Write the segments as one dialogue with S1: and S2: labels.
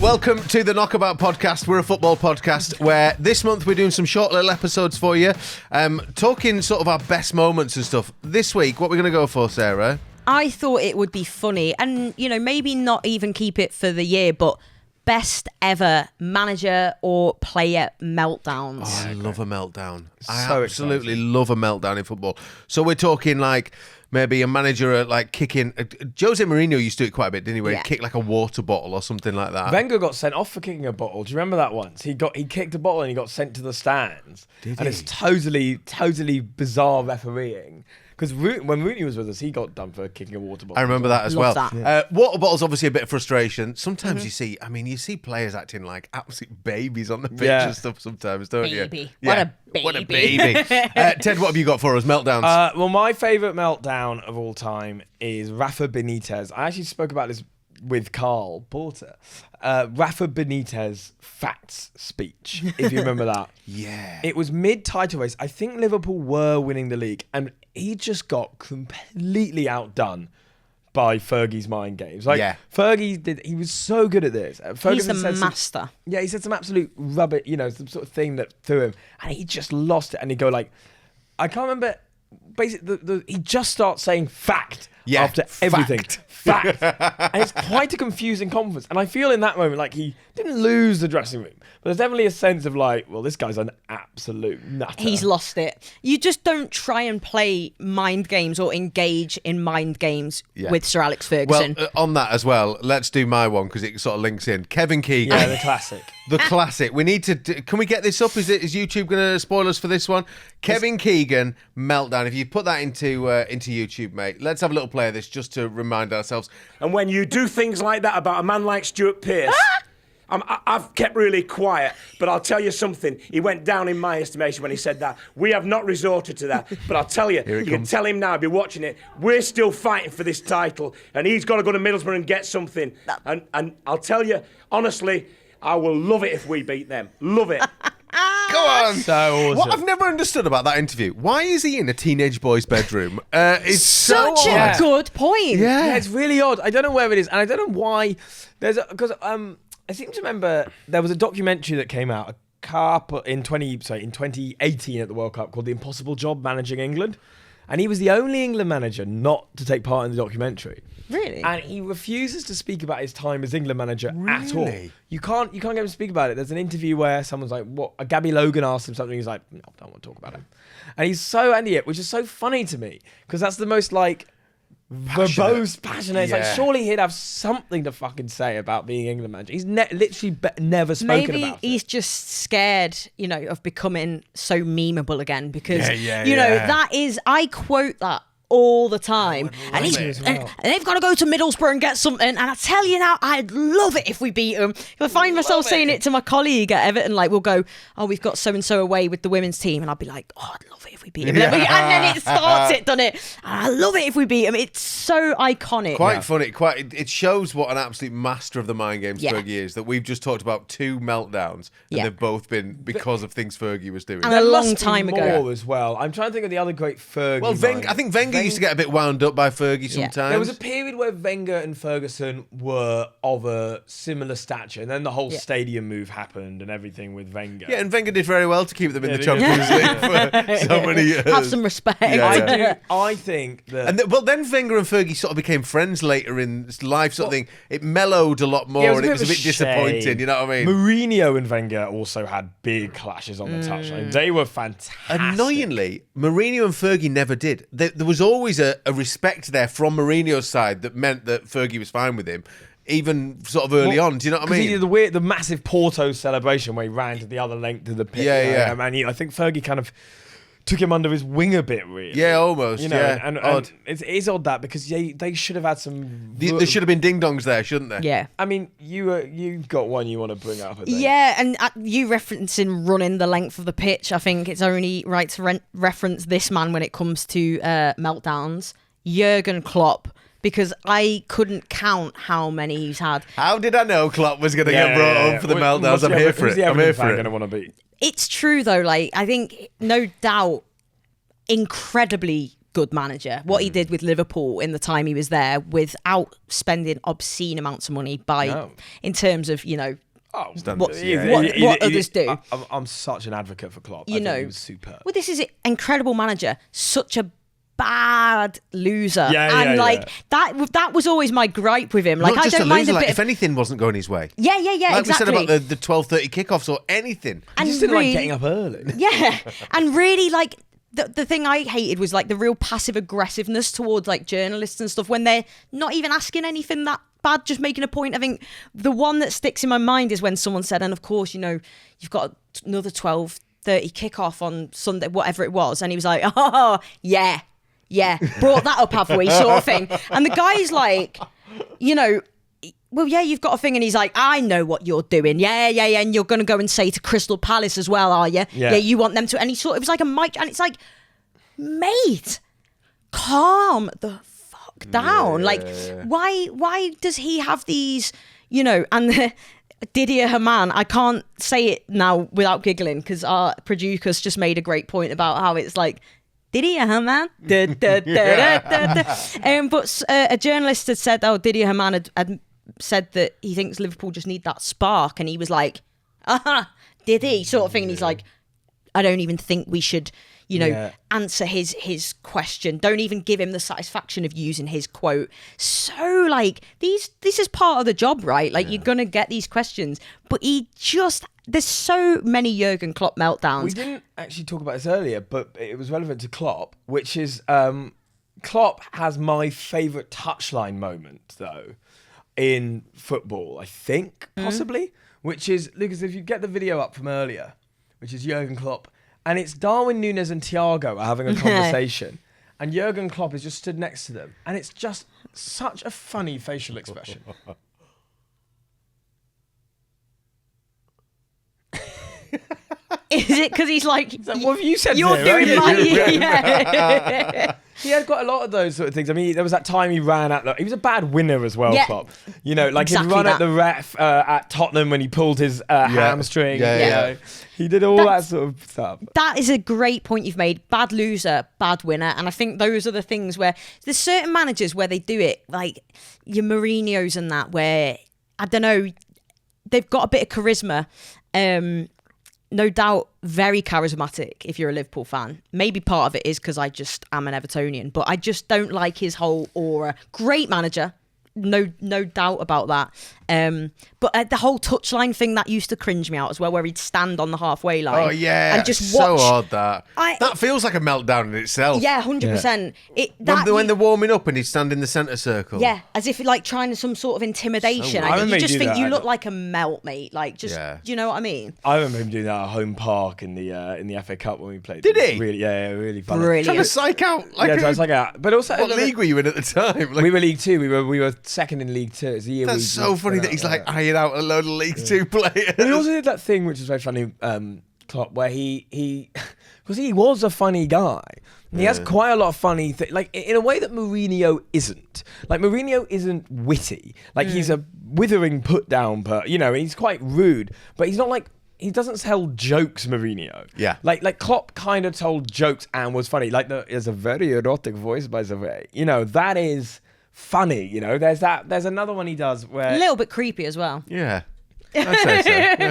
S1: Welcome to the Knockabout Podcast. We're a football podcast where this month we're doing some short little episodes for you, talking sort of our best moments and stuff. This week, what we're going to go for, Sarah?
S2: I thought it would be funny and, you know, maybe not even keep it for the year, but best ever manager or player meltdowns.
S1: Oh, I love a meltdown. I
S3: So
S1: absolutely
S3: exciting.
S1: love a meltdown in football. So we're talking like maybe a manager like kicking. Jose Mourinho used to do it quite a bit, didn't he? Where
S2: Yeah.
S1: he'd kick like a water bottle or something like that.
S3: Wenger got sent off for kicking a bottle. Do you remember that once? He kicked a bottle and he got sent to the stands.
S1: Did
S3: and
S1: he?
S3: it's totally bizarre refereeing. Because when Rooney was with us, he got done for kicking a water bottle.
S1: I remember that as well.
S2: Love that.
S1: Water bottles, obviously a bit of frustration. Sometimes you see players acting like absolute babies on the pitch
S3: Yeah.
S1: and stuff sometimes, don't you?
S2: Baby.
S1: Yeah.
S2: What a
S1: What a
S2: baby.
S1: baby. Ted, what have you got for us? Meltdowns.
S3: Well, my favourite meltdown of all time is Rafa Benitez. I actually spoke about this with Carl Porter. Rafa Benitez facts speech, if you remember that.
S1: Yeah.
S3: It was mid-title race. I think Liverpool were winning the league, and he just got completely outdone by Fergie's mind games. Like,
S1: Yeah.
S3: he was so good at this.
S2: He's
S3: Ferguson
S2: the
S3: said some-
S2: master.
S3: yeah, he said some absolute rubbish, some sort of thing that threw him, and he just lost it. And he'd go like, I can't remember. Basically, he just starts saying fact after everything. Fact. And it's quite a confusing conference. And I feel in that moment like he didn't lose the dressing room, but there's definitely a sense of like, well, this guy's an absolute nutter.
S2: He's lost it. You just don't try and play mind games or engage in mind games with Sir Alex Ferguson.
S1: Well, on that as well, let's do my one because it sort of links in. Kevin Keegan.
S3: Yeah, the classic.
S1: The classic. We need to. Can we get this up? Is YouTube going to spoil us for this one? Kevin Keegan meltdown. If you put that into YouTube, mate, let's have a little play of this just to remind ourselves.
S4: And when you do things like that about a man like Stuart Pearce, I've kept really quiet, but I'll tell you something. He went down in my estimation when he said that. We have not resorted to that, but I'll tell you, you can tell him now, be watching it, we're still fighting for this title, and he's got to go to Middlesbrough and get something. And I'll tell you, honestly, I will love it if we beat them. Love it.
S1: Go on.
S3: So awesome.
S1: What I've never understood about that interview, why is he in a teenage boy's bedroom? It's so
S2: Such
S1: odd.
S2: a good point.
S3: Yeah, it's really odd. I don't know where it is, and I don't know why. Because I seem to remember there was a documentary that came out in 2018 at the World Cup called "The Impossible Job Managing England," and he was the only England manager not to take part in the documentary.
S2: Really?
S3: And he refuses to speak about his time as England manager at all.
S1: Really?
S3: You can't get him to speak about it. There's an interview where someone's like, "What?" Gabby Logan asked him something. He's like, "No, I don't want to talk about it." And he's so anti-it, which is so funny to me because that's the most like verbose, passionate. It's like
S1: Yeah.
S3: surely he'd have something to fucking say about being England manager. He's literally never spoken
S2: Maybe
S3: about
S2: he's
S3: it.
S2: just scared, of becoming so memeable again because,
S1: Yeah,
S2: that is, I quote that all the time. And
S3: love it as well.
S2: and they've got to go to Middlesbrough and get something. And I tell you now, I'd love it if we beat them. If I find myself saying it to my colleague at Everton, like we'll go, oh, we've got so-and-so away with the women's team. And I'll be like, oh, I'd love it if we beat them. And then it starts it, doesn't it? And I love it if we beat them. It's so iconic.
S1: Quite funny. It shows what an absolute master of the mind games
S2: Yeah.
S1: Fergie is. That we've just talked about two meltdowns, and
S2: Yeah.
S1: they've both been because of things Fergie was doing.
S2: And
S3: There
S2: a long
S3: must be
S2: time ago.
S3: more as well. I'm trying to think of the other great Fergie.
S1: Well, I think Wenger used to get a bit wound up by Fergie sometimes.
S3: There was a period where Wenger and Ferguson were of a similar stature, and then the whole stadium move happened and everything with Wenger.
S1: Yeah, and Wenger did very well to keep them in the
S3: they
S1: Champions League for so many years.
S2: Have some respect.
S1: Yeah.
S3: I think that.
S1: And then Wenger and Fergie sort of became friends later in life, sort of thing. It mellowed a lot more,
S3: Yeah,
S1: and it was a bit disappointing.
S3: shame.
S1: You know what I mean?
S3: Mourinho and Wenger also had big clashes on the touchline. They were fantastic.
S1: Annoyingly, Mourinho and Fergie never did. There was always a respect there from Mourinho's side that meant that Fergie was fine with him, even sort of early on. Do you know what I
S3: 'Cause
S1: mean?
S3: he did the massive Porto celebration where he ran to the other length of the pitch.
S1: Yeah.
S3: I think Fergie kind of took him under his wing a bit, really.
S1: Yeah, almost.
S3: And
S1: Odd.
S3: it is odd that because they should have had some.
S1: There should have been ding dongs there, shouldn't there?
S2: Yeah.
S3: I mean, you got one you want to bring up. I think.
S2: Yeah, and you referencing running the length of the pitch, I think it's only right to reference this man when it comes to meltdowns, Jurgen Klopp, because I couldn't count how many he's had.
S1: How did I know Klopp was going to get brought up for the meltdowns? I'm here for it. I'm here for it.
S3: Going to want to beat.
S2: It's true though, like I think no doubt incredibly good manager. What he did with Liverpool in the time he was there, without spending obscene amounts of money in terms of, what others do.
S3: I'm such an advocate for Klopp.
S2: You know,
S3: he was superb.
S2: Well, this is an incredible manager. Such a bad loser. That was always my gripe with him. Like,
S1: Not just
S2: I don't
S1: a
S2: mind
S1: loser,
S2: a bit
S1: if anything wasn't going his way.
S2: Yeah,
S1: like
S2: exactly.
S1: we said about the 12:30 kickoffs or anything.
S3: I just didn't like getting up early.
S2: Yeah, and really, like, the thing I hated was like the real passive aggressiveness towards like journalists and stuff when they're not even asking anything that bad, just making a point. I think the one that sticks in my mind is when someone said, and of course, you've got another 12:30 kickoff on Sunday, whatever it was, and he was like, oh yeah, brought that up, have we, sort of thing. And the guy's like, well, yeah, you've got a thing. And he's like, I know what you're doing. Yeah. And you're going to go and say to Crystal Palace as well, are you? Yeah, you want them to. And it was like a mic. And it's like, mate, calm the fuck down.
S1: Yeah.
S2: Like, why does he have these, and Didier Hamann, I can't say it now without giggling because our producer's just made a great point about how it's like, Didier Hamann. But a journalist had said, Didier Hamann had said that he thinks Liverpool just need that spark, and he was like, did he, sort of thing. And he's like, I don't even think we should answer his question. Don't even give him the satisfaction of using his quote. So like this is part of the job, right? Like you're gonna get these questions, but there's so many Jurgen Klopp meltdowns.
S3: We didn't actually talk about this earlier, but it was relevant to Klopp, which is Klopp has my favourite touchline moment though in football, I think, possibly, which is, Lucas, if you get the video up from earlier, which is Jurgen Klopp, and it's Darwin Núñez and Thiago are having a conversation, and Jurgen Klopp is just stood next to them, and it's just such a funny facial expression.
S2: Is it because he's like,
S3: what have you said?
S2: You're
S3: there,
S2: doing
S3: right?
S2: my...
S3: He had got a lot of those sort of things. I mean, there was that time he ran at... He was a bad winner as well, Klopp. Like
S2: exactly
S3: he'd run at the ref at Tottenham when he pulled his hamstring. He did all that sort of stuff.
S2: That is a great point you've made. Bad loser, bad winner. And I think those are the things where... There's certain managers where they do it, like your Mourinho's and that, where, I don't know, they've got a bit of charisma. No doubt very charismatic if you're a Liverpool fan. Maybe part of it is because I just am an Evertonian, but I just don't like his whole aura. Great manager, no doubt about that. But the whole touchline thing, that used to cringe me out as well, where he'd stand on the halfway line.
S1: Oh yeah,
S2: and just
S1: so
S2: watch.
S1: odd that feels like a meltdown in itself.
S2: Yeah, 100%.
S1: When they're warming up and he'd stand in the centre circle.
S2: Yeah, as if like trying to some sort of intimidation.
S1: So
S2: you just think you look like a melt, mate. Like, just, do you know what I mean?
S3: I remember him doing that at Home Park in the FA Cup when we played.
S1: Did he?
S3: Really, really funny.
S2: Brilliant.
S1: Trying to psych out.
S3: But also,
S1: what league were you in at the time?
S3: We were League Two. We were second in League Two. It's the year
S1: That's so funny that he's like eyeing out a load of League Two players.
S3: He also did that thing which is very funny, Klopp, where he because he was a funny guy. He has quite a lot of funny things, like in a way that Mourinho isn't. Like Mourinho isn't witty. Like he's a withering put down, he's quite rude, but he's not like. He doesn't tell jokes, Mourinho.
S1: Yeah.
S3: Like Klopp kind of told jokes and was funny. Like there's a very erotic voice, by the way. That is funny. There's another one he does where
S2: A little bit creepy as well.
S1: Yeah. I'd say so. Yeah.
S3: No,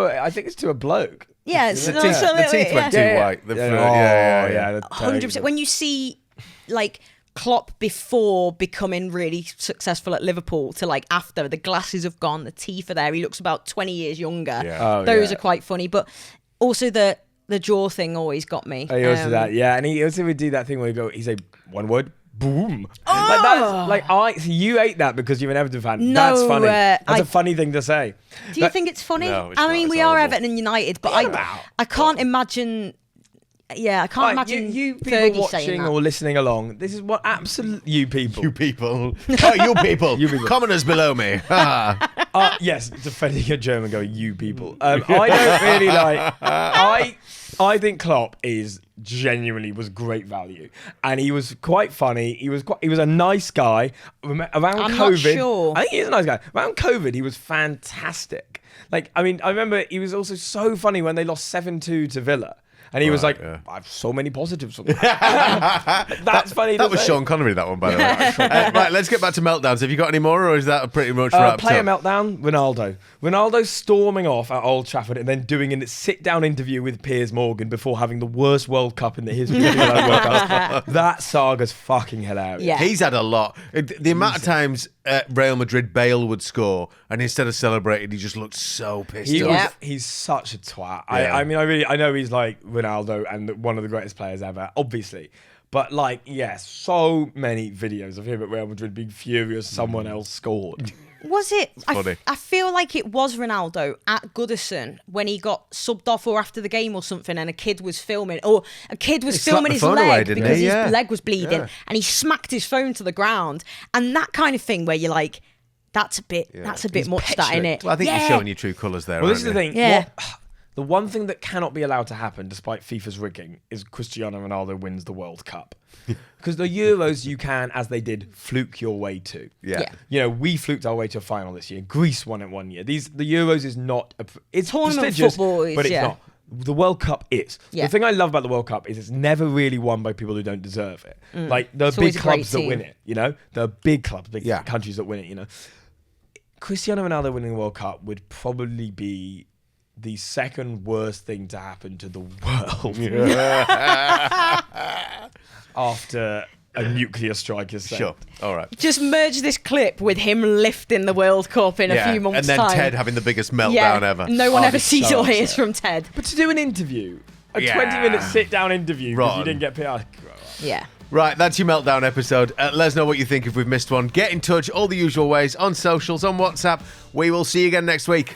S3: I think it's to a bloke.
S2: Yeah,
S1: The teeth went too white.
S3: Yeah.
S2: 100%. When you see like Klopp before becoming really successful at Liverpool to like after, the glasses have gone, the teeth are there, he looks about 20 years younger.
S1: Yeah.
S2: Those are quite funny, but also the jaw thing always got me.
S3: He also that, and he also would do that thing where he'd say one word, boom. So you ate that because you're an Everton fan.
S2: No,
S3: that's funny. That's a funny thing to say.
S2: Do you think it's funny?
S1: No, it's
S2: I
S1: not.
S2: mean,
S1: It's
S2: we are
S1: horrible.
S2: Everton and United, but I can't imagine. Yeah, I can't imagine
S3: you people
S2: Fergie saying
S3: watching
S2: that.
S3: or listening along. This is what absolute you people.
S1: You people. Oh, you people.
S3: You people.
S1: Commoners below me.
S3: Yes, defending a German going, you people. I don't really like. I think Klopp genuinely was great value, and he was quite funny. He was a nice guy. Around
S2: I'm
S3: COVID,
S2: not sure.
S3: I think he is a nice guy. Around COVID, he was fantastic. Like, I mean, I remember he was also so funny when they lost 7-2 to Villa. And he was like, I have so many positives from that. That's funny.
S1: That was Sean Connery, that one, by the way. Right, let's get back to Meltdowns. Have you got any more, or is that pretty much wrapped
S3: player
S1: up?
S3: meltdown, Ronaldo. Ronaldo storming off at Old Trafford and then doing a sit-down interview with Piers Morgan before having the worst World Cup in the history of the World Cup. That saga's fucking hilarious.
S2: Yeah.
S1: He's had a lot. The amount of times Real Madrid Bale would score, and instead of celebrating, he just looked so pissed off.
S3: He's such a twat.
S1: Yeah.
S3: I know he's like Ronaldo and one of the greatest players ever, obviously. But so many videos of him at Real Madrid being furious someone else scored.
S2: Was it?
S1: Funny.
S2: I feel like it was Ronaldo at Goodison when he got subbed off or after the game or something, and a kid was filming,
S1: slapped
S2: his
S1: the phone
S2: leg
S1: away, didn't
S2: because
S1: he?
S2: his
S1: Yeah.
S2: leg was bleeding,
S1: Yeah.
S2: and he smacked his phone to the ground, and that kind of thing where you're like, that's a bit
S3: He's
S2: much, that in it.
S1: Well, I think you're showing your true colours there.
S3: Well, this is
S1: aren't
S3: the
S1: you?
S3: thing.
S2: Yeah.
S3: The one thing that cannot be allowed to happen, despite FIFA's rigging, is Cristiano Ronaldo wins the World Cup. Because the Euros, you can, as they did, fluke your way to.
S1: Yeah.
S3: You know, we fluked our way to a final this year. Greece won it one year. The Euros is not... It's
S2: Tournament
S3: prestigious,
S2: football is,
S3: but it's not. The World Cup is.
S2: Yeah.
S3: The thing I love about the World Cup is it's never really won by people who don't deserve it. Like, the
S2: It's
S3: big
S2: always a great
S3: clubs that win
S2: team.
S3: it, you know? The big clubs, big
S1: Yeah.
S3: countries that win it, you know? Cristiano Ronaldo winning the World Cup would probably be the second worst thing to happen to the world after a nuclear strike is set.
S1: Sure. All right.
S2: Just merge this clip with him lifting the World Cup in a few months'
S1: and then
S2: time.
S1: Ted having the biggest meltdown ever.
S2: No one
S3: I'd
S2: ever
S3: be
S2: sees
S3: so
S2: or hears
S3: upset.
S2: from Ted.
S3: But to do an interview, a
S1: Yeah.
S3: 20-minute sit-down interview because you
S1: Rotten.
S3: didn't get PR.
S2: Yeah.
S1: Right, that's your Meltdown episode. Let us know what you think if we've missed one. Get in touch, all the usual ways, on socials, on WhatsApp. We will see you again next week.